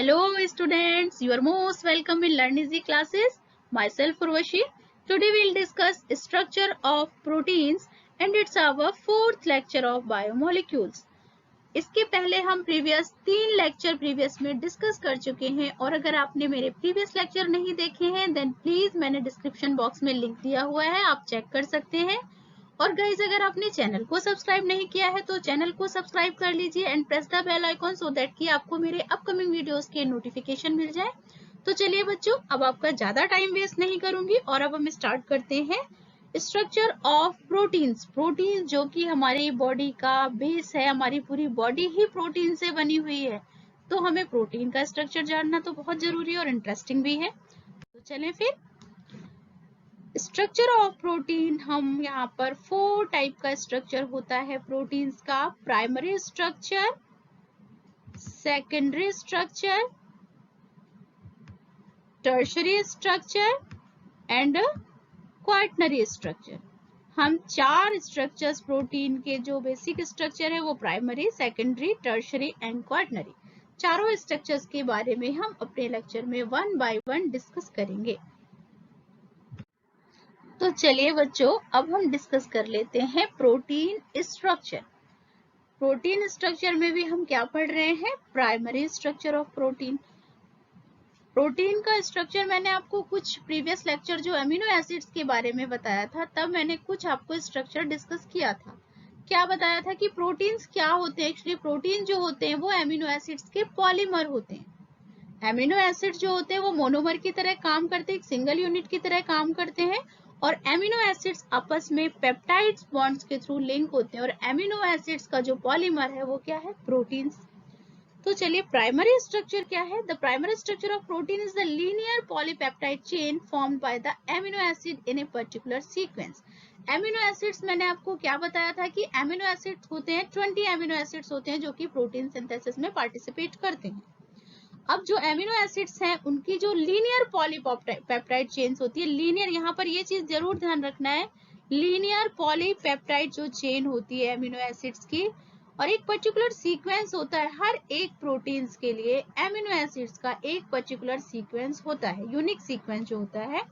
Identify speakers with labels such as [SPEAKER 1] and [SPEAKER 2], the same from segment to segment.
[SPEAKER 1] Hello students, you are most welcome in Learn Easy classes. Myself Urvashi. Today we will discuss structure of proteins and it's our fourth lecture of biomolecules. इसके पहले हम तीन lecture previous में discuss कर चुके हैं और अगर आपने मेरे प्रीवियस लेक्चर नहीं देखे हैं देन प्लीज मैंने डिस्क्रिप्शन बॉक्स में लिंक दिया हुआ है, आप चेक कर सकते हैं। और गाइज अगर आपने चैनल को सब्सक्राइब नहीं किया है तो चैनल को सब्सक्राइब कर लीजिए and press the bell icon so that कि आपको मेरे अपकमिंग वीडियोस के नोटिफिकेशन मिल जाए। तो चलिए बच्चों, अब आपका ज्यादा टाइम वेस्ट नहीं करूंगी और अब हम स्टार्ट करते हैं स्ट्रक्चर ऑफ प्रोटीन्स। प्रोटीन जो कि हमारी बॉडी का बेस है, हमारी पूरी बॉडी ही प्रोटीन से बनी हुई है, तो हमें प्रोटीन का स्ट्रक्चर जानना तो बहुत जरूरी और इंटरेस्टिंग भी है। तो चलें फिर स्ट्रक्चर ऑफ प्रोटीन, हम यहाँ पर 4 टाइप का स्ट्रक्चर होता है प्रोटीन्स का। Primary structure, secondary structure, tertiary structure and quaternary structure. हम 4 स्ट्रक्चर्स प्रोटीन के जो बेसिक स्ट्रक्चर है वो primary, secondary, tertiary and quaternary, चारों स्ट्रक्चर्स के बारे में हम अपने लेक्चर में 1 बाय 1 डिस्कस करेंगे। तो चलिए बच्चों, अब हम डिस्कस कर लेते हैं प्रोटीन स्ट्रक्चर। प्रोटीन स्ट्रक्चर में भी हम क्या पढ़ रहे हैं? Primary structure of protein. Protein का स्ट्रक्चर मैंने आपको कुछ प्रीवियस लेक्चर जो अमीनो एसिड्स के बारे में बताया था, तब मैंने कुछ आपको स्ट्रक्चर डिस्कस किया था। क्या बताया था कि प्रोटीन्स क्या होते हैं? एक्चुअली प्रोटीन जो होते हैं वो अमीनो एसिड्स के पॉलीमर होते हैं। अमीनो एसिड जो होते हैं वो मोनोमर की तरह काम करते हैं, एक सिंगल यूनिट की तरह काम करते हैं और एमिनो एसिड्स आपस में पेप्टाइड्स बॉन्ड्स के थ्रू लिंक होते हैं और एमिनो एसिड्स का जो पॉलीमर है वो क्या है? प्रोटीन्स। तो चलिए प्राइमरी स्ट्रक्चर क्या है? The primary structure of protein is the linear polypeptide chain formed by the amino acid in a particular sequence. Amino acids मैंने आपको क्या बताया था कि एमिनो एसिड्स होते हैं 20 एमिनो एसिड्स होते हैं जो कि प्रोटीन सिंथेसिस में पार्टिसिपेट करते हैं। अब जो एमिनो एसिड्स हैं उनकी जो लीनियर पॉलीपेप्टाइड चेन्स होती है, लीनियर, यहाँ पर ये चीज जरूर ध्यान रखना है, लीनियर पॉलीपेप्टाइड जो चेन होती है एमिनो एसिड्स की, और एक पर्टिकुलर सीक्वेंस होता है हर एक प्रोटीन्स के लिए, एमिनो एसिड्स का एक पर्टिकुलर सीक्वेंस होता है, यूनिक सीक्वेंस जो होता है।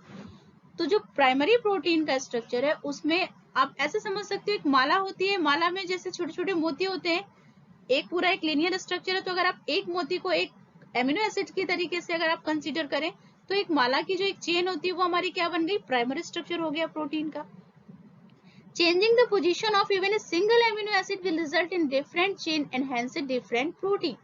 [SPEAKER 1] तो जो प्राइमरी प्रोटीन का स्ट्रक्चर है उसमें आप ऐसे समझ सकते हो, एक माला होती है, माला में जैसे छोटे छोटे मोती होते हैं, एक पूरा एक लीनियर स्ट्रक्चर है। तो अगर आप एक मोती को एक एमिनो एसिड की तरीके से अगर आप कंसीडर करें तो एक माला की जो एक चेन होती है वो हमारी क्या बन गई? प्राइमरी स्ट्रक्चर हो गया प्रोटीन का। Changing the position of even a single amino acid will result in different chain and hence a different protein.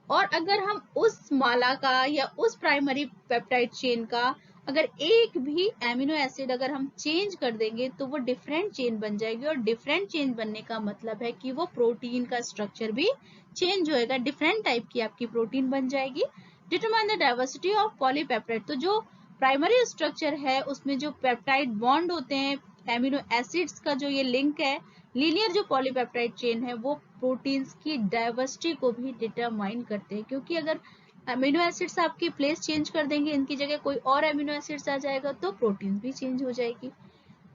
[SPEAKER 1] और अगर हम उस माला का या उस प्राइमरी पेप्टाइड चेन का अगर एक भी एमिनो एसिड अगर हम चेंज कर देंगे तो वो डिफरेंट चेन बन जाएगी और डिफरेंट चेन बनने का मतलब है कि वो प्रोटीन का स्ट्रक्चर भी चेंज होएगा, डिफरेंट टाइप की आपकी प्रोटीन बन जाएगी। Determine the diversity of polypeptide, तो जो प्राइमरी स्ट्रक्चर है उसमें जो पेप्टाइड बॉन्ड होते हैं, एमिनो एसिड्स का जो ये लिंक है, लीनियर जो पॉलीपेप्टाइड चेन है, वो प्रोटीन्स की डाइवर्सिटी को भी डिटरमाइन करते हैं। क्योंकि अगर अमीनो एसिड्स आपकी प्लेस चेंज कर देंगे, इनकी जगह कोई और अमीनो एसिड्स आ जाएगा तो प्रोटीन भी चेंज हो जाएगी।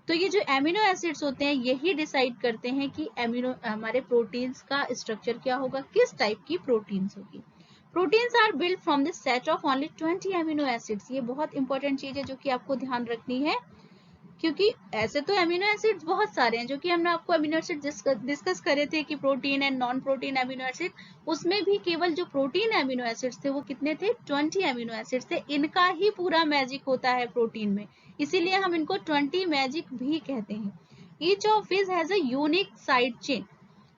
[SPEAKER 1] तो ये जो अमीनो एसिड्स होते हैं यही डिसाइड करते हैं कि हमारे प्रोटीन्स का स्ट्रक्चर क्या होगा, किस टाइप की प्रोटीन्स होगी। Proteins are build from the set of only 20 amino acids. ये बहुत इंपॉर्टेंट चीज है जो कि आपको ध्यान रखनी है, क्योंकि ऐसे तो अमीनो एसिड्स बहुत सारे हैं जो कि हमने आपको अमीनो एसिड डिस्कस करे थे कि protein and non protein amino acid, उसमें भी केवल जो प्रोटीन अमीनो एसिड्स थे वो कितने थे? 20 अमीनो एसिड्स थे। इनका ही पूरा मैजिक होता है प्रोटीन में, इसीलिए हम इनको 20 मैजिक भी कहते हैं। Each of is has a unique side chain.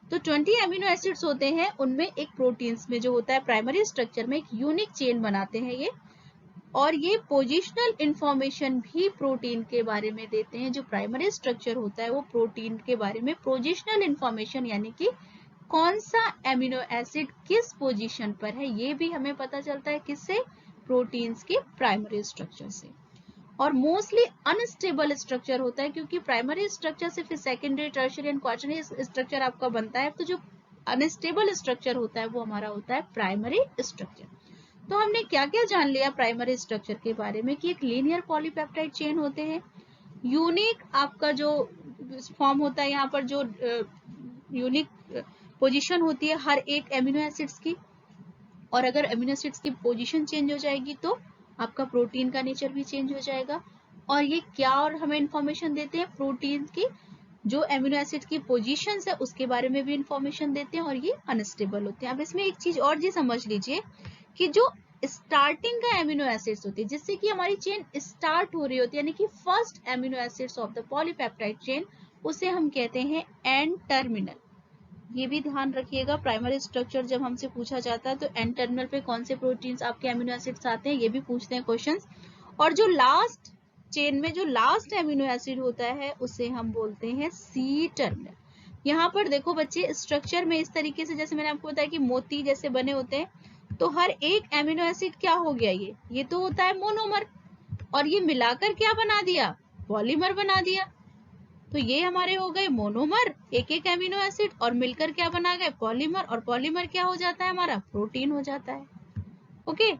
[SPEAKER 1] तो 20 अमीनो एसिड्स होते हैं, उनमें एक प्रोटीन्स में जो होता है प्राइमरी स्ट्रक्चर में एक यूनिक चेन बनाते हैं ये, और ये पोजिशनल इंफॉर्मेशन भी प्रोटीन के बारे में देते हैं। जो प्राइमरी स्ट्रक्चर होता है वो प्रोटीन के बारे में पोजिशनल इंफॉर्मेशन, यानी कि कौन सा एमिनो एसिड किस पोजीशन पर है, ये भी हमें पता चलता है किससे? प्रोटीन्स के प्राइमरी स्ट्रक्चर से। और मोस्टली अनस्टेबल स्ट्रक्चर होता है, क्योंकि प्राइमरी स्ट्रक्चर से फिर secondary, tertiary and quaternary structure आपका बनता है। तो जो अनस्टेबल स्ट्रक्चर होता है वो हमारा होता है प्राइमरी स्ट्रक्चर। तो हमने क्या क्या जान लिया प्राइमरी स्ट्रक्चर के बारे में कि एक लीनियर पॉलीपेप्टाइड चेन होते हैं, यूनिक आपका जो फॉर्म होता है, यहाँ पर जो यूनिक पोजीशन होती है हर एक एमिनो एसिड्स की, और अगर अमीनो एसिड्स की पोजीशन चेंज हो जाएगी तो आपका प्रोटीन का नेचर भी चेंज हो जाएगा। और ये क्या और हमें इंफॉर्मेशन देते हैं, प्रोटीन की जो अमीनो एसिड की पोजीशंस है उसके बारे में भी इंफॉर्मेशन देते हैं, और ये अनस्टेबल होते हैं। अब इसमें एक चीज और जी समझ लीजिए कि जो स्टार्टिंग का एमिनो एसिड्स होती है, जिससे कि हमारी चेन स्टार्ट हो रही होती है, यानी कि first amino acids of the polypeptide chain, उसे हम कहते हैं एन टर्मिनल। ये भी ध्यान रखिएगा, प्राइमरी स्ट्रक्चर जब हमसे पूछा जाता है तो एन टर्मिनल पे कौन से प्रोटीन्स आपके एमिनो एसिड्स आते हैं, ये भी पूछते हैं क्वेश्चंस। और जो लास्ट चेन में जो लास्ट एमिनो एसिड होता है उसे हम बोलते हैं सी टर्मिनल। यहाँ पर देखो बच्चे, स्ट्रक्चर में इस तरीके से, जैसे मैंने आपको बताया कि मोती जैसे बने होते हैं, तो हर एक एमिनो एसिड क्या हो गया, ये तो होता है मोनोमर, और ये मिलाकर क्या बना दिया, पॉलीमर बना दिया। तो ये हमारे हो गए मोनोमर, एक एक एमिनो एसिड, और मिलकर क्या बना गए, पॉलीमर, और पॉलीमर क्या हो जाता है हमारा, प्रोटीन हो जाता है। ओके,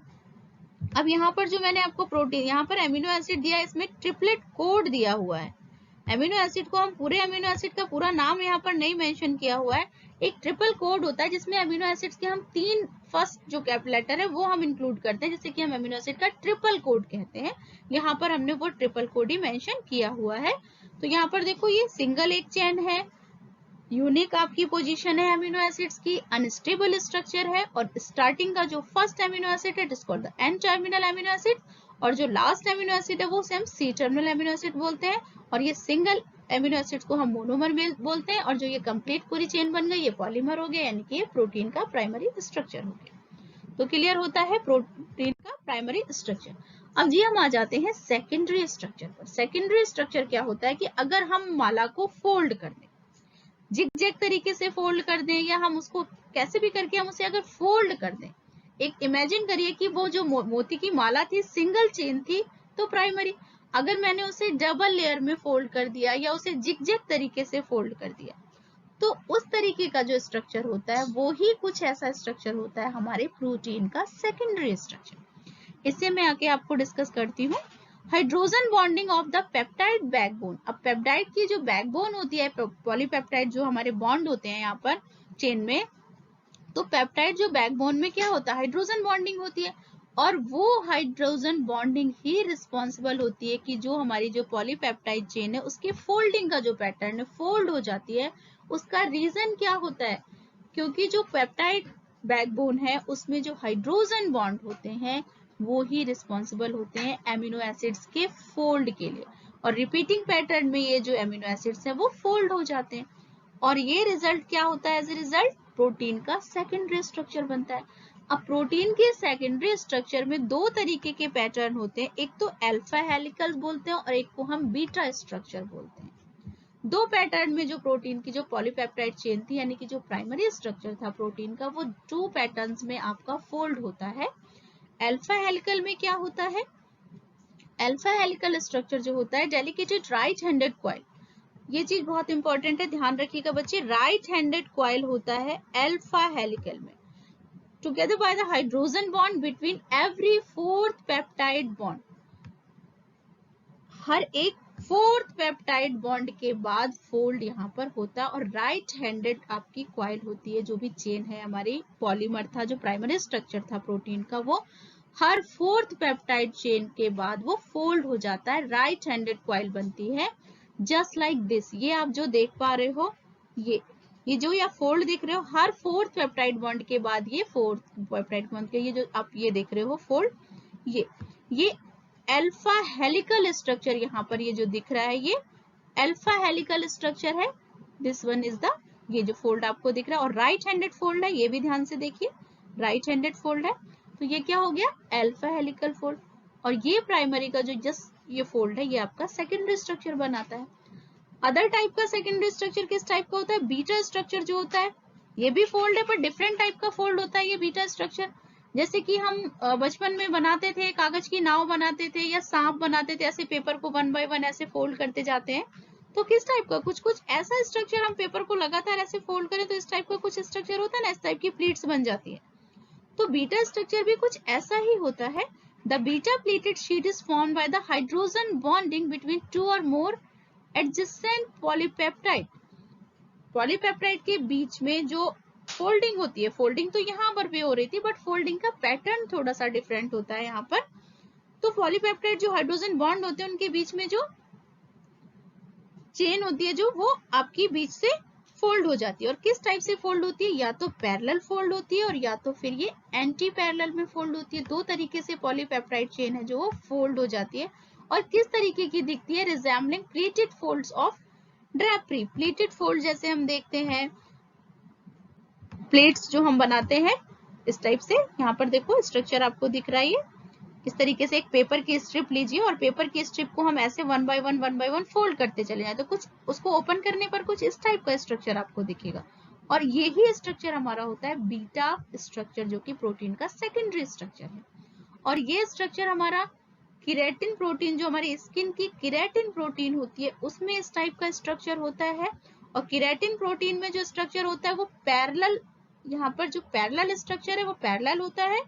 [SPEAKER 1] अब यहाँ पर जो मैंने आपको प्रोटीन, यहाँ पर एमिनो एसिड दिया है, इसमें ट्रिपलेट कोड दिया हुआ है। एमिनो एसिड को हम पूरे एमिनो एसिड का पूरा नाम यहाँ पर नहीं मेंशन किया हुआ है, एक ट्रिपल कोड होता है जिसमें एमिनो एसिड्स के हम 3 फर्स्ट जो लेटर है वो हम इंक्लूड करते हैं, जिससे कि हम एमिनो एसिड का ट्रिपल कोड कहते हैं। यहाँ पर हमने वो ट्रिपल कोड ही मेंशन किया हुआ है। तो यहाँ पर देखो, ये सिंगल एक चेन है, यूनिक आपकी पोजीशन है एमिनो एसिड्स की, अनस्टेबल स्ट्रक्चर है, और स्टार्टिंग का जो फर्स्ट एमिनो एसिड है it is called the N terminal amino acid, और जो लास्ट एमिनो एसिड है वो same C terminal amino acid बोलते हैं। और ये सिंगल एमिनो एसिड्स को हम मोनोमर बोलते हैं, और जो ये कंप्लीट पूरी चेन बन गई ये पॉलीमर हो गया, यानी कि ये प्रोटीन का प्राइमरी स्ट्रक्चर हो गया। तो क्लियर होता है प्रोटीन का प्राइमरी स्ट्रक्चर। अब जी हम आ जाते हैं सेकेंडरी स्ट्रक्चर पर। सेकेंडरी स्ट्रक्चर क्या होता है कि अगर हम माला को फोल्ड कर दें, जिग-जैग तरीके से फोल्ड कर दें, या हम उसको कैसे भी करके हम उसे अगर फोल्ड कर दें, एक इमेजिन करिए कि वो जो मोती की माला थी सिंगल चेन थी तो प्राइमरी, अगर मैंने उसे डबल लेयर में फोल्ड कर दिया या उसे जिग-जैग तरीके से फोल्ड कर दिया, तो उस तरीके का जो स्ट्रक्चर होता है वो ही कुछ ऐसा स्ट्रक्चर होता है हमारे प्रोटीन का सेकेंडरी स्ट्रक्चर। इससे मैं आके आपको डिस्कस करती हूँ hydrogen bonding of the peptide backbone. अब पेप्टाइड की जो बैकबोन होती है, पॉलीपेप्टाइड जो हमारे बॉन्ड होते हैं यहाँ पर चेन में, तो पेप्टाइड जो बैकबोन में क्या होता है, हाइड्रोजन बॉन्डिंग होती है, और वो हाइड्रोजन बॉन्डिंग ही रिस्पॉन्सिबल होती है कि जो हमारी जो पॉलीपेप्टाइड चेन है उसके फोल्डिंग का जो पैटर्न है, फोल्ड हो जाती है। उसका रीजन क्या होता है, क्योंकि जो पेप्टाइड बैकबोन है उसमें जो हाइड्रोजन बॉन्ड होते हैं वो ही रिस्पॉन्सिबल होते हैं एमिनो एसिड्स के फोल्ड के लिए, और रिपीटिंग पैटर्न में ये जो एमिनो एसिड्स हैं वो फोल्ड हो जाते हैं, और ये रिजल्ट क्या होता है, एज ए रिजल्ट प्रोटीन का सेकेंडरी स्ट्रक्चर बनता है। अब प्रोटीन के सेकेंडरी स्ट्रक्चर में दो तरीके के पैटर्न होते हैं, एक तो अल्फा हेलिकल बोलते हैं और एक को हम बीटा स्ट्रक्चर बोलते हैं। दो पैटर्न में जो प्रोटीन की जो पॉलीपेप्टाइड चेन थी, यानी कि जो प्राइमरी स्ट्रक्चर था प्रोटीन का, वो 2 पैटर्न्स में आपका फोल्ड होता है। अल्फा हेलिकल में क्या होता है, अल्फा हेलिकल स्ट्रक्चर जो होता है डेलिकेटेड राइट हैंडेड कॉइल, ये चीज बहुत इंपॉर्टेंट है, ध्यान रखिएगा बच्चे, राइट हैंडेड कॉइल होता है अल्फा हेलिकल में, together by the hydrogen bond between every fourth peptide bond, हर एक फोर्थ पेप्टाइड बॉन्ड के बाद फोल्ड यहाँ पर होता है, और राइट हैंडेड आपकी कॉइल होती है, जो भी चेन है हमारी पॉलीमर था, जो प्राइमरी स्ट्रक्चर था प्रोटीन का, वो हर फोर्थ पेप्टाइड चेन के बाद वो फोल्ड हो जाता है, राइट हैंडेड कॉइल बनती है, जस्ट लाइक दिस। ये आप जो देख पा रहे हो, ये जो या फोल्ड देख रहे हो, हर फोर्थ पेप्टाइड बॉन्ड के बाद ये फोर्थ पेप्टाइड बॉन्ड के ये जो आप ये देख रहे हो फोल्ड, ये अल्फा हेलिकल स्ट्रक्चर यहाँ पर ये जो दिख रहा है ये अल्फा हेलिकल स्ट्रक्चर है। दिस वन इज द, ये जो फोल्ड आपको दिख रहा है, और राइट हैंडेड फोल्ड है, ये भी ध्यान से देखिए, राइट हैंडेड फोल्ड है, तो ये क्या हो गया, अल्फा हेलिकल फोल्ड। और ये प्राइमरी का जो जस्ट ये फोल्ड है, ये आपका सेकेंडरी स्ट्रक्चर बनाता है। अदर टाइप का सेकेंडरी स्ट्रक्चर किस टाइप का होता है, बीटा स्ट्रक्चर जो होता है, ये भी फोल्ड है पर डिफरेंट टाइप का फोल्ड होता है ये बीटा स्ट्रक्चर। जैसे कि हम बचपन में बनाते थे, कागज की नाव बनाते थे या सांप बनाते थे, ऐसे पेपर को 1 बाय 1 ऐसे फोल्ड करते जाते हैं, तो किस टाइप का, कुछ कुछ ऐसा स्ट्रक्चर, हम पेपर को लगातार ऐसे फोल्ड करें तो इस टाइप का कुछ स्ट्रक्चर होता है ना, इस टाइप की प्लीट्स बन जाती है, तो बीटा स्ट्रक्चर भी कुछ ऐसा ही होता है। The beta pleated sheet is formed by the hydrogen bonding between 2 और मोर एडजेसेंट पॉलीपेप्टाइड। पॉलीपेप्टाइड के बीच में जो फोल्डिंग होती है। फोल्डिंग तो यहाँ पर भी हो रही थी, बट फोल्डिंग का पैटर्न थोड़ा सा डिफरेंट होता है यहाँ पर। तो पॉलीपेप्टाइड जो हाइड्रोजन बॉन्ड होते हैं उनके बीच में जो चेन होती है जो वो आपकी बीच से फोल्ड हो जाती है। और किस टाइप से फोल्ड होती है, या तो पैरेलल फोल्ड होती है और या तो फिर ये एंटी पैरेलल में फोल्ड होती है। दो तरीके से पॉलीपेप्टाइड चेन है जो वो फोल्ड हो जाती है। और किस तरीके की दिखती है, resembling pleated folds of drapery. Pleated fold जैसे हम देखते हैं प्लेट्स जो हम बनाते हैं इस टाइप से। यहाँ पर देखो स्ट्रक्चर आपको दिख रहा है। इस तरीके से एक पेपर की स्ट्रिप लीजिए और पेपर की स्ट्रिप को हम ऐसे वन बाय वन फोल्ड करते चले जाए तो कुछ उसको ओपन करने पर कुछ इस टाइप का स्ट्रक्चर आपको दिखेगा। और यही स्ट्रक्चर हमारा होता है बीटा स्ट्रक्चर, जो कि प्रोटीन का सेकेंडरी स्ट्रक्चर है। और ये स्ट्रक्चर हमारा केराटिन प्रोटीन, जो हमारी स्किन की केराटिन प्रोटीन होती है उसमें इस टाइप का स्ट्रक्चर होता है। और केराटिन प्रोटीन में जो स्ट्रक्चर होता है वो पैरेलल, यहाँ पर जो पैरेलल स्ट्रक्चर है वो पैरेलल होता है।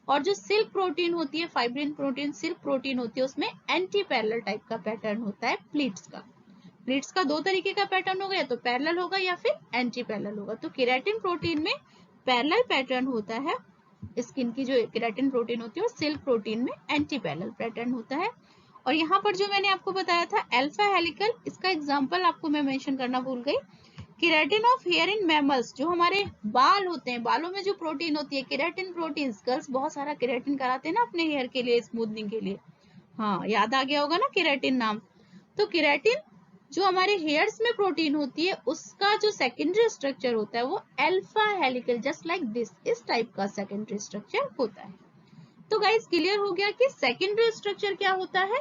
[SPEAKER 1] और जो सिल्क प्रोटीन होती है, फाइब्रिन प्रोटीन सिल्क प्रोटीन होती है, उसमें एंटी पैरेलल टाइप का पैटर्न होता है प्लीट्स का। प्लीट्स का दो तरीके का पैटर्न होगा, या तो पैरेलल होगा या फिर एंटी पैरेलल होगा। तो केराटिन प्रोटीन में पैरेलल पैटर्न होता है, स्किन की जो केराटिन प्रोटीन होती है, और सिल्क प्रोटीन में एंटी पैरेलल पैटर्न होता है। और यहाँ पर जो मैंने आपको बताया था अल्फा हेलिकल, इसका एग्जांपल आपको मैं मेंशन करना भूल गई। Keratin of here in mammals, जो हमारे बाल होते हैं, बालों में जो प्रोटीन होती है केराटिन प्रोटीन। गर्ल्स बहुत सारा केराटिन कराते हैं ना अपने हेयर के लिए, स्मूथनिंग के लिए। हाँ, याद आ गया होगा ना केराटिन नाम। तो केराटिन जो हमारे हेयर्स में प्रोटीन होती है उसका जो सेकेंडरी स्ट्रक्चर होता है वो alpha helical, just like this, इस टाइप का सेकेंडरी स्ट्रक्चर होता है। तो गाइस क्लियर हो गया कि सेकेंडरी स्ट्रक्चर क्या होता है।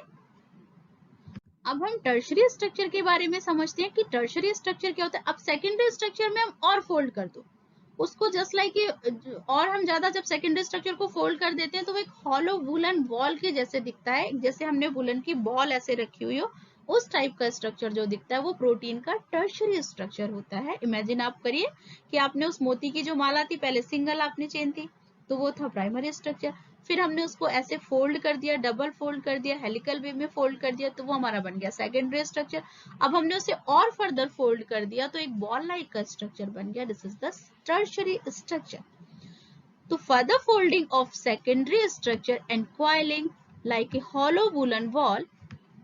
[SPEAKER 1] अब हम टर्शरी स्ट्रक्चर के बारे में समझते हैं कि टर्शरी स्ट्रक्चर क्या होता है। अब सेकेंडरी स्ट्रक्चर में हम और फोल्ड कर दो उसको, जस्ट लाइक और हम ज्यादा जब सेकेंडरी स्ट्रक्चर को फोल्ड कर देते हैं तो वो एक हॉलो वुलन बॉल के जैसे दिखता है, जैसे हमने वुलन की बॉल ऐसे रखी हुई हो उस टाइप का स्ट्रक्चर जो दिखता है वो प्रोटीन का टर्शरी स्ट्रक्चर होता है। इमेजिन आप करिए कि आपने उस मोती की जो माला थी, पहले सिंगल आपने चेन थी तो वो था प्राइमरी स्ट्रक्चर, फिर हमने उसको ऐसे फोल्ड कर दिया, डबल फोल्ड कर दिया, हेलिकल वे में फोल्ड कर दिया तो वो हमारा बन गया सेकेंडरी स्ट्रक्चर। अब हमने उसे और फर्दर फोल्ड कर दिया तो एक बॉल लाइक का स्ट्रक्चर बन गया, this is the tertiary structure. तो further folding of secondary structure and coiling like a hollow woollen ball,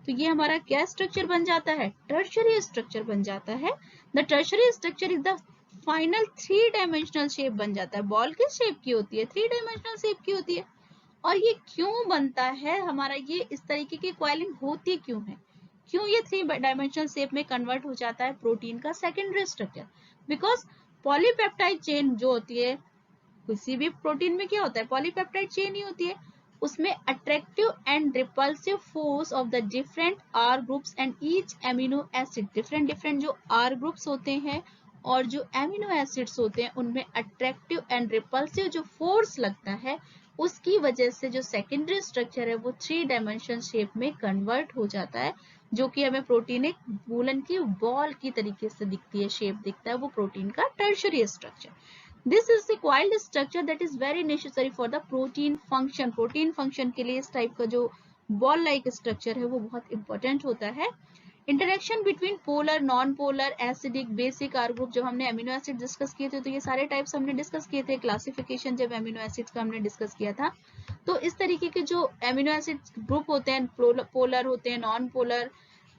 [SPEAKER 1] तो ये हमारा क्या स्ट्रक्चर बन जाता है, टर्शरी स्ट्रक्चर बन जाता है। The tertiary structure is the final 3 dimensional shape बन जाता है। बॉल किस शेप की होती है, 3 डायमेंशनल शेप की होती है। और ये क्यों बनता है हमारा, ये इस तरीके की कॉइलिंग होती क्यों है, क्यों ये 3 डायमेंशनल शेप में कन्वर्ट हो जाता है प्रोटीन का secondary structure. Because polypeptide chain जो होती है, किसी भी प्रोटीन में क्या होता है, पॉलीपेप्टाइड चेन ही होती है, उसमें attractive and repulsive force of the different R groups and each amino acid, different different जो आर ग्रुप्स होते हैं और जो एमिनो एसिड्स होते हैं उनमें अट्रैक्टिव एंड रिपल्सिव जो फोर्स लगता है उसकी वजह से जो सेकेंडरी स्ट्रक्चर है वो 3 डायमेंशन शेप में कन्वर्ट हो जाता है, जो कि हमें प्रोटीन एक वूलन की बॉल की तरीके से दिखती है, शेप दिखता है, वो प्रोटीन का tertiary structure. This is the coiled structure that is very necessary for the protein function. Protein function के लिए इस टाइप का जो बॉल लाइक स्ट्रक्चर है वो बहुत इंपॉर्टेंट होता है। Interaction between polar, non polar, acidic, basic R group, जब हमने अमीनो एसिड डिस्कस किए थे तो ये सारे टाइप्स हमने डिस्कस किए थे, क्लासिफिकेशन जब अमीनो एसिड्स का हमने डिस्कस किया था। तो इस तरीके के जो अमीनो एसिड ग्रुप होते हैं, पोलर होते हैं, नॉन पोलर,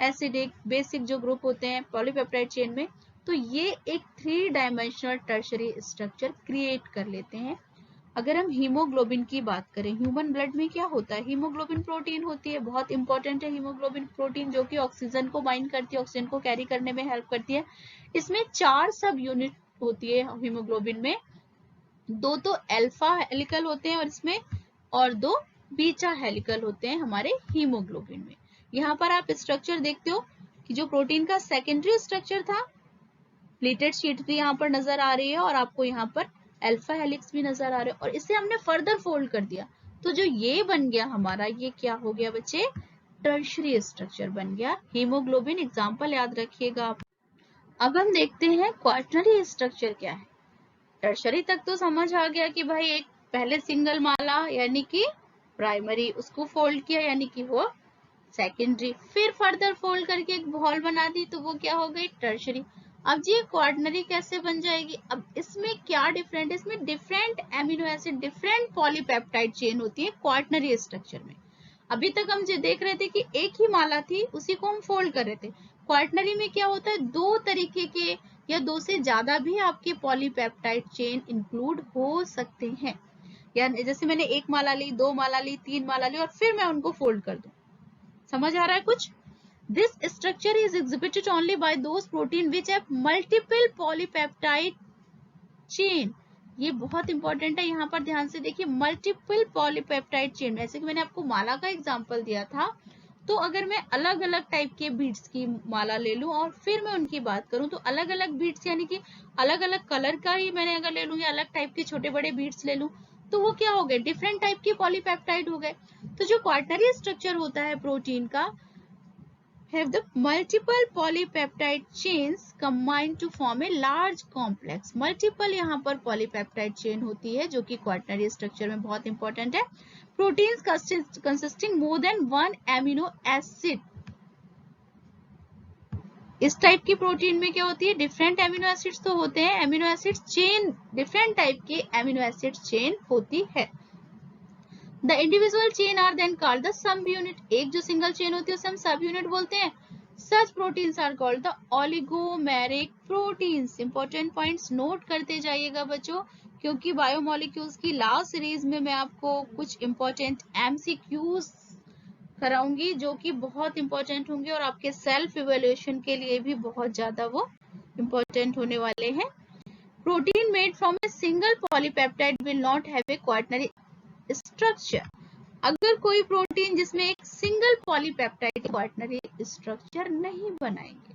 [SPEAKER 1] एसिडिक, बेसिक जो ग्रुप होते हैं पॉलीपेप्टाइड चेन में, तो ये एक 3 डायमेंशनल टर्शरी स्ट्रक्चर क्रिएट कर लेते हैं। अगर हम हीमोग्लोबिन की बात करें, ह्यूमन ब्लड में क्या होता है, हीमोग्लोबिन प्रोटीन होती है, बहुत इंपॉर्टेंट है हीमोग्लोबिन प्रोटीन, जो कि ऑक्सीजन को बाइंड करती है, ऑक्सीजन को कैरी करने में हेल्प करती है। इसमें 4 सब यूनिट होती है हीमोग्लोबिन में, 2 तो अल्फा हेलिकल होते हैं और इसमें और 2 बीटा हेलिकल होते हैं हमारे हीमोग्लोबिन में। यहाँ पर आप स्ट्रक्चर देखते हो कि जो प्रोटीन का सेकेंडरी स्ट्रक्चर था, प्लेटेड शीट भी यहाँ पर नजर आ रही है और आपको यहाँ पर अल्फा हेलिक्स भी नजर आ रहे हैं, और इसे हमने फर्दर फोल्ड कर दिया तो जो ये बन गया हमारा, ये क्या हो गया बच्चे, टर्शरी स्ट्रक्चर बन गया। हीमोग्लोबिन एग्जांपल याद रखिएगा आप। अब हम देखते हैं क्वार्टनरी स्ट्रक्चर क्या है। टर्शरी तक तो समझ आ गया कि भाई एक पहले सिंगल माला यानी कि प्राइमरी, उसको फोल्ड किया यानी कि वो सेकेंडरी, फिर फर्दर फोल्ड करके एक बॉल बना दी तो वो क्या हो गई, टर्शरी। अब जी क्वार्टनरी कैसे बन जाएगी? अब इसमें क्या डिफरेंट है? इसमें different amino acid, different polypeptide chain होती है क्वार्टनरी स्ट्रक्चर में। अभी तक हम जो देख रहे थे कि एक ही माला थी, उसी को हम फोल्ड कर रहे थे। क्वार्टनरी में क्या होता है? दो तरीके के या दो से ज्यादा भी आपके पॉलीपेप्टाइड चेन इंक्लूड हो सकते हैं। या जैसे मैंने एक माला ली, दो माला ली, तीन माला ली और फिर मैं उनको फोल्ड कर दूं। समझ आ रहा है कुछ? This structure is exhibited only by those protein which have multiple polypeptide chain. ये बहुत इंपॉर्टेंट है, यहाँ पर ध्यान से देखिए, मल्टीपल पॉलीपेप्टाइड चेन। जैसे कि मैंने आपको माला का एग्जांपल दिया था, तो अगर मैं अलग अलग टाइप के बीड्स की माला ले लूं और फिर मैं उनकी बात करूं, तो अलग अलग बीड्स यानी कि अलग अलग कलर का ही मैंने अगर ले लूं या अलग टाइप के छोटे बड़े बीड्स ले लूं, तो वो क्या हो गए? डिफरेंट टाइप के पॉलीपेप्टाइड हो गए। तो जो क्वार्टनरी स्ट्रक्चर होता है प्रोटीन का, have the multiple polypeptide chains combined to form a large complex. Multiple यहाँ पर polypeptide chain होती है जो कि quaternary structure में बहुत important है. Proteins consisting more than one amino acid. इस टाइप की प्रोटीन में क्या होती है? डिफरेंट एमिनो एसिड्स तो होते हैं, amino acid chain, different type के एमिनो एसिड चेन होती है. The individual chain are then called the subunit. एक जो सिंगल चेन होती है उसे हम सब यूनिट बोलते हैं. Such proteins are called the oligomeric proteins. Important points note करते जाइएगा बच्चों, क्योंकि बायोमोलिक्यूल्स की लास्ट सीरीज में मैं आपको कुछ इंपॉर्टेंट MCQs कराऊंगी जो कि बहुत इंपॉर्टेंट होंगे और आपके सेल्फ इवेल्युएशन के लिए भी बहुत ज्यादा वो इंपॉर्टेंट होने वाले हैं. Protein made from a single polypeptide will not have a quaternary structure. अगर कोई प्रोटीन जिसमें एक सिंगल पॉलीपेप्टाइड क्वार्टनरी स्ट्रक्चर नहीं बनाएंगे,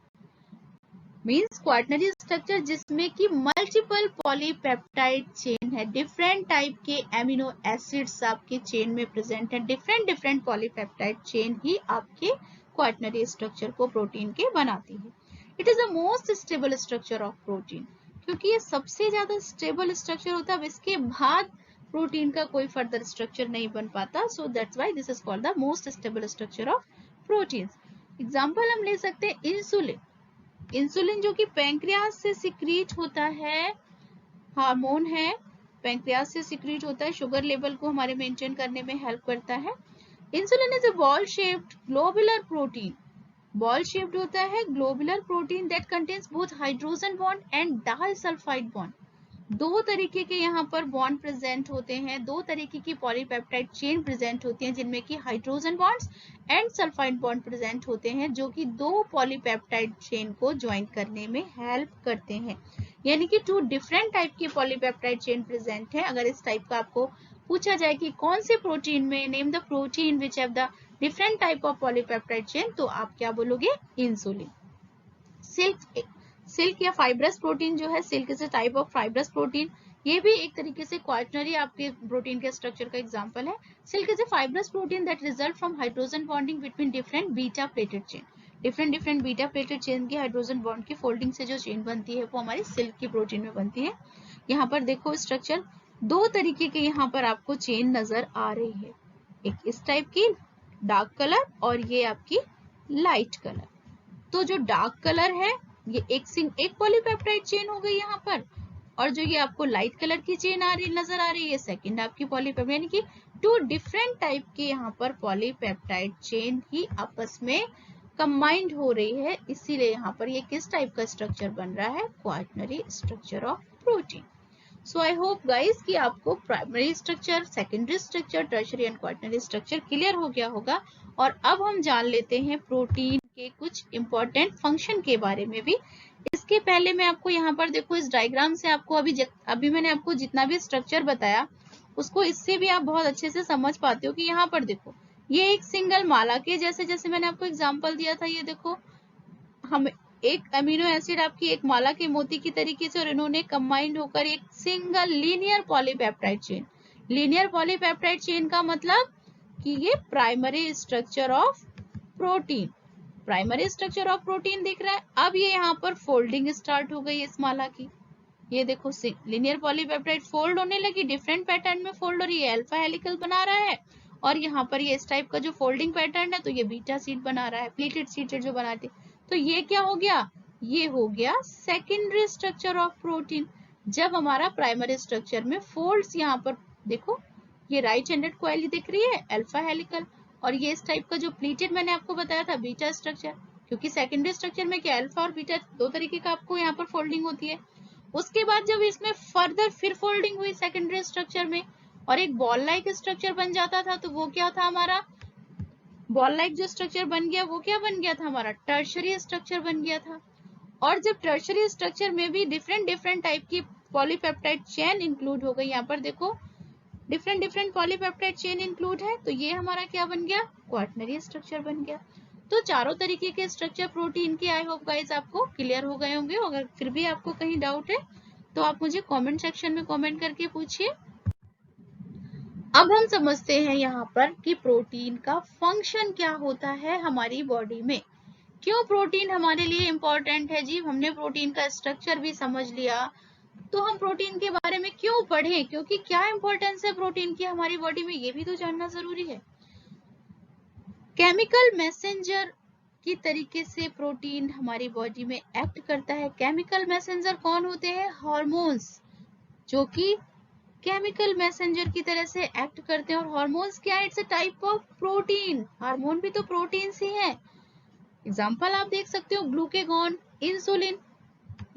[SPEAKER 1] मींस क्वार्टनरी स्ट्रक्चर जिसमें कि मल्टीपल पॉलीपेप्टाइड चेन है, डिफरेंट टाइप के एमिनो एसिड्स आपके चेन में प्रेजेंट है, डिफरेंट पॉलीपेप्टाइड चेन ही आपके क्वार्टनरी स्ट्रक्चर को प्रोटीन के बनाती है. It is the most stable structure of protein, क्योंकि ये सबसे ज्यादा स्टेबल स्ट्रक्चर होता है. अब इसके बाद प्रोटीन का कोई फर्दर स्ट्रक्चर नहीं बन पाता. So that's why this is called the most stable structure of proteins. Example हम ले सकते हैं इंसुलिन. इंसुलिन जो कि पैंक्रियास से सिक्रीट होता है, हार्मोन है, पैंक्रियास से सिक्रीट होता है, शुगर लेवल को हमारे मेंटेन करने में हेल्प करता है. Insulin is a ball shaped globular protein. Ball shaped होता है globular protein that contains both hydrogen bond and disulphide bond. दो तरीके के यहाँ पर बॉन्ड प्रेजेंट होते हैं, दो तरीके की पॉलीपेप्टाइड चेन प्रेजेंट होती हैं जिनमें कि hydrogen bonds and sulphide bond present होते हैं जो कि दो पॉलीपेप्टाइड चेन को ज्वाइन करने में हेल्प करते हैं. यानी कि टू डिफरेंट टाइप की पॉलीपेप्टाइड चेन प्रेजेंट है. अगर इस टाइप का आपको पूछा जाए कि कौन से प्रोटीन में, name the protein which have the different type of polypeptide chain, तो आप क्या बोलोगे? इंसुलिन. सिल्क या फाइब्रस प्रोटीन जो है, silk is a type of fibrous protein. ये भी एक तरीके से क्वार्टनरी आपके प्रोटीन के स्ट्रक्चर का एग्जांपल है. Silk is a fibrous protein that result from hydrogen bonding between different beta pleated chain. Different beta pleated chain की हाइड्रोजन बॉन्ड की फोल्डिंग से जो चेन बनती है वो हमारी सिल्क की प्रोटीन में बनती है. यहाँ पर देखो स्ट्रक्चर, दो तरीके के यहाँ पर आपको चेन नजर आ रही है, एक इस टाइप की डार्क कलर और ये आपकी लाइट कलर. तो जो डार्क कलर है ये एक पॉलीपेप्टाइड चेन हो गई यहाँ पर, और जो ये आपको लाइट कलर की चेन आ रही नजर आ रही है, ये सेकंड आपकी पॉलीपेप्टाइड, यानी कि टू डिफरेंट टाइप के यहाँ पर पॉलीपेप्टाइड चेन ही आपस में कंबाइंड हो रही है. इसीलिए यहाँ पर ये किस टाइप का स्ट्रक्चर बन रहा है? Quaternary structure of protein. So I hope guys कि आपको primary structure, secondary structure, tertiary and quaternary structure clear हो गया होगा. और अब हम जान लेते हैं प्रोटीन के कुछ इंपॉर्टेंट फंक्शन के बारे में भी. इसके पहले मैं आपको यहाँ पर देखो इस डायग्राम से आपको अभी मैंने आपको जितना भी स्ट्रक्चर बताया उसको इससे भी आप बहुत अच्छे से समझ पाते हो कि यहाँ पर देखो ये एक सिंगल माला के जैसे मैंने आपको एग्जाम्पल दिया था, ये देखो हम एक अमीनो एसिड आपकी एक माला के मोती की तरीके से, और इन्होंने कंबाइंड होकर एक single linear polypeptide chain. Linear polypeptide chain का मतलब कि ये primary structure of protein, primary structure of protein दिख रहा है. अब ये यहाँ पर फोल्डिंग स्टार्ट हो गई इस माला की. ये देखो लीनियर पॉलीपेप्टाइड फोल्ड होने लगी, डिफरेंट पैटर्न में फोल्ड हो रही है, अल्फा हेलिकल बना रहा है. और यहाँ पर ये इस टाइप का जो फोल्डिंग पैटर्न है तो ये बीटा शीट बना रहा है, प्लीटेड शीट जो बनाती है. तो ये क्या हो गया? ये हो गया सेकेंडरी स्ट्रक्चर ऑफ प्रोटीन। जब हमारा प्राइमरी स्ट्रक्चर में फोल्ड्स, यहाँ पर देखो ये राइट हैंडेड कॉइल दिख रही है अल्फा हेलिकल, और ये इस टाइप का जो प्लीटेड मैंने आपको बताया था बीटा स्ट्रक्चर, क्योंकि सेकेंडरी स्ट्रक्चर में क्या अल्फा और बीटा दो तरीके का आपको यहाँ पर फोल्डिंग होती है। उसके बाद जब इसमें फर्दर फिर फोल्डिंग हुई सेकेंडरी स्ट्रक्चर में और एक बॉल लाइक स्ट्रक्चर बन जाता था, तो वो क्या था हमारा बॉल लाइक जो स्ट्रक्चर बन गया वो क्या बन गया था हमारा टर्शरी स्ट्रक्चर बन गया था। और जब टर्शरी स्ट्रक्चर में भी डिफरेंट टाइप की पॉलीपेप्टाइड चेन इंक्लूड हो गई, यहाँ पर देखो डिफरेंट पॉलीपेप्टाइड चेन इंक्लूड है, तो ये हमारा क्या बन गया क्वाटरनरी स्ट्रक्चर बन गया। तो चारों तरीके के स्ट्रक्चर प्रोटीन के आई होप गाइस आपको क्लियर हो गए होंगे। अगर फिर भी आपको कहीं डाउट है तो आप मुझे कमेंट सेक्शन में कमेंट करके पूछिए। अब हम समझते हैं यहाँ पर कि प्रोटीन का फंक्शन क्या होता है हमारी बॉडी में। क्यों प्रोटीन हमारे लिए इम्पोर्टेंट है जी, हमने प्रोटीन का स्ट्रक्चर भी समझ लिया, तो हम प्रोटीन के बारे में क्यों पढ़ें, क्योंकि क्या इंपॉर्टेंस है प्रोटीन की हमारी बॉडी में, ये भी तो जानना जरूरी है। केमिकल मैसेंजर की तरीके से प्रोटीन हमारी बॉडी में एक्ट करता है। केमिकल मैसेंजर कौन होते हैं, हार्मोन्स, जो कि केमिकल मैसेंजर की तरह से एक्ट करते हैं। और हार्मोन्स क्या है, it's a type of protein, hormone भी तो प्रोटीन ही है। एग्जाम्पल आप देख सकते हो ग्लूकेगॉन, इंसुलिन,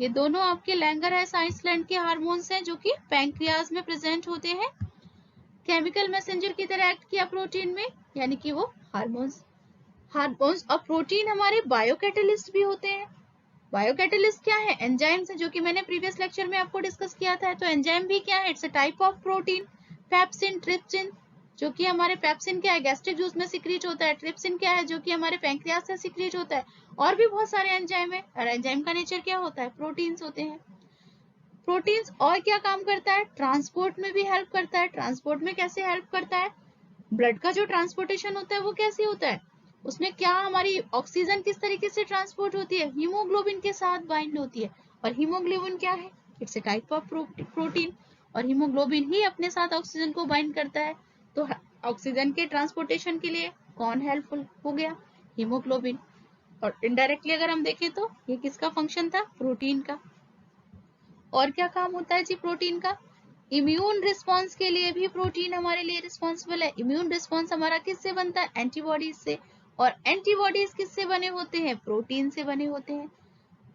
[SPEAKER 1] ये दोनों आपके लैंगरहैस आइसलैंड के हार्मोन्स हैं जो कि पैंक्रियाज में प्रेजेंट होते हैं। केमिकल मैसेंजर की तरह एक्ट किया प्रोटीन में, यानी कि वो हार्मोन्स। और प्रोटीन हमारे बायोकैटलिस्ट भी होते हैं। बायोकैटलिस्ट क्या है, एंजाइम्स है, जो कि मैंने प्रीवियस लेक्चर में आपको डिस्कस किया था। तो एंजाइम भी क्या है, it's a type of protein. Pepsin, trypsin, जो कि हमारे पेप्सिन क्या है गैस्ट्रिक जूस में सिक्रीट होता है, ट्रिप्सिन क्या है जो कि हमारे पैंक्रियाज से सिक्रीट होता है, और भी बहुत सारे एंजाइम है। और एंजाइम का नेचर क्या होता है, प्रोटीन्स होते हैं। प्रोटीन्स और क्या काम करता है, ट्रांसपोर्ट में भी हेल्प करता है। ट्रांसपोर्ट में कैसे हेल्प करता है, ब्लड का जो ट्रांसपोर्टेशन होता है वो कैसे होता है, उसमें क्या हमारी ऑक्सीजन किस तरीके से ट्रांसपोर्ट होती है, हीमोग्लोबिन के साथ बाइंड होती है। और हीमोग्लोबिन क्या है, it's a type of protein, और हीमोग्लोबिन ही अपने साथ ऑक्सीजन को बाइंड करता है। तो ऑक्सीजन के ट्रांसपोर्टेशन के लिए कौन हेल्पफुल हो गया, हीमोग्लोबिन। और इनडायरेक्टली अगर हम देखें तो ये किसका फंक्शन था, प्रोटीन का। और क्या काम होता है जी प्रोटीन का, इम्यून रिस्पांस के लिए भी प्रोटीन हमारे लिए रिस्पॉन्सिबल है। इम्यून रिस्पांस हमारा किससे बनता है, एंटीबॉडीज से, और एंटीबॉडीज किससे बने होते हैं, प्रोटीन से बने होते हैं।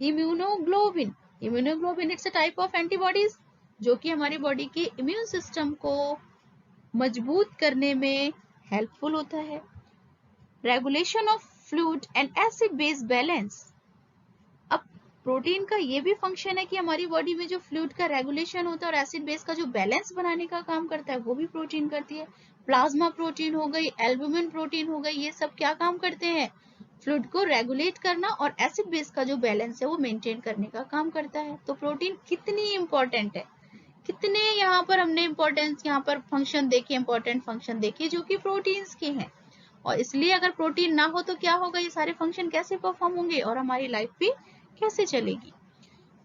[SPEAKER 1] Immunoglobulin, immunoglobulin it's a type of antibodies जो कि हमारी बॉडी के इम्यून सिस्टम को मजबूत करने में हेल्पफुल होता है। Regulation of fluid and acid base balance, अब प्रोटीन का ये भी फंक्शन है कि हमारी बॉडी में जो फ्लूइड का रेगुलेशन होता है और एसिड बेस का जो बैलेंस बनाने का काम करता है वो भी प्रोटीन करती है। प्लाज्मा प्रोटीन हो गई, एल्बुमिन प्रोटीन हो गई, ये सब क्या काम करते हैं, फ्लूइड को रेगुलेट करना और एसिड बेस का जो बैलेंस है वो मेंटेन करने का काम करता है। तो प्रोटीन कितनी इंपॉर्टेंट है, कितने यहाँ पर हमने इंपॉर्टेंस, यहाँ पर फंक्शन देखिए, इंपॉर्टेंट फंक्शन देखिए जो कि प्रोटीन्स के हैं। और इसलिए अगर प्रोटीन ना हो तो क्या होगा, ये सारे फंक्शन कैसे परफॉर्म होंगे और हमारी लाइफ भी कैसे चलेगी।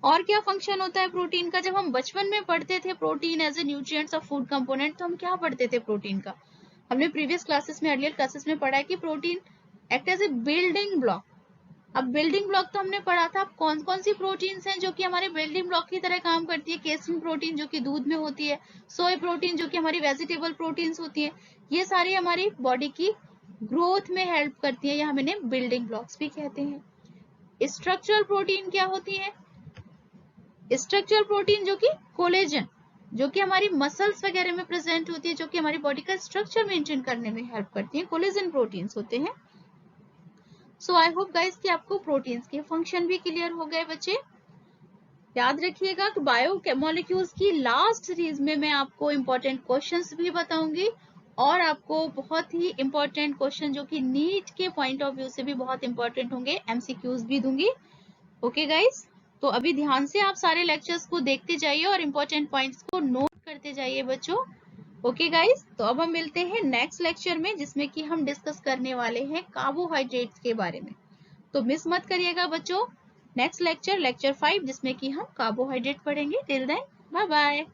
[SPEAKER 1] और क्या फंक्शन होता है प्रोटीन का, जब हम बचपन में पढ़ते थे protein as a nutrients of food component, तो हम क्या पढ़ते थे प्रोटीन का, हमने प्रीवियस क्लासेस में, अर्लियर क्लासेस में पढ़ा है कि protein act as a building block. अब बिल्डिंग ब्लॉक तो हमने पढ़ा था, अब कौन कौन सी प्रोटीन्स हैं जो कि हमारे बिल्डिंग ब्लॉक की तरह काम करती है, केसिन प्रोटीन जो कि दूध में होती है, सोय प्रोटीन जो कि हमारी वेजिटेबल प्रोटीन्स होती है, ये सारी हमारी बॉडी की ग्रोथ में हेल्प करती है, या हम इन्हें बिल्डिंग ब्लॉक्स भी कहते हैं। स्ट्रक्चरल प्रोटीन क्या होती है, स्ट्रक्चरल प्रोटीन जो कि कोलेजन, जो कि हमारी मसल्स वगैरह में प्रेजेंट होती है, जो कि हमारी बॉडी का स्ट्रक्चर मेंटेन करने में हेल्प करती है, कोलेजन प्रोटीन्स होते हैं। सो आई होप गाइस कि आपको प्रोटीन्स के फंक्शन भी क्लियर हो गए बच्चे। याद रखिएगा कि बायो मॉलिक्यूल्स की लास्ट सीरीज में मैं आपको इंपॉर्टेंट क्वेश्चंस भी बताऊंगी, और आपको बहुत ही इंपॉर्टेंट क्वेश्चन जो कि नीट के पॉइंट ऑफ व्यू से भी बहुत इंपॉर्टेंट होंगे, एमसीक्यूज भी दूंगी। ओके गाइस, तो अभी ध्यान से आप सारे लेक्चर्स को देखते जाइए और इंपॉर्टेंट पॉइंट्स को नोट करते जाइए बच्चों। ओके गाइस, तो अब हम मिलते हैं नेक्स्ट लेक्चर में, जिसमें कि हम डिस्कस करने वाले हैं कार्बोहाइड्रेट्स के बारे में। तो मिस मत करिएगा बच्चों नेक्स्ट लेक्चर 5, जिसमें कि हम कार्बोहाइड्रेट पढ़ेंगे। Till then bye bye.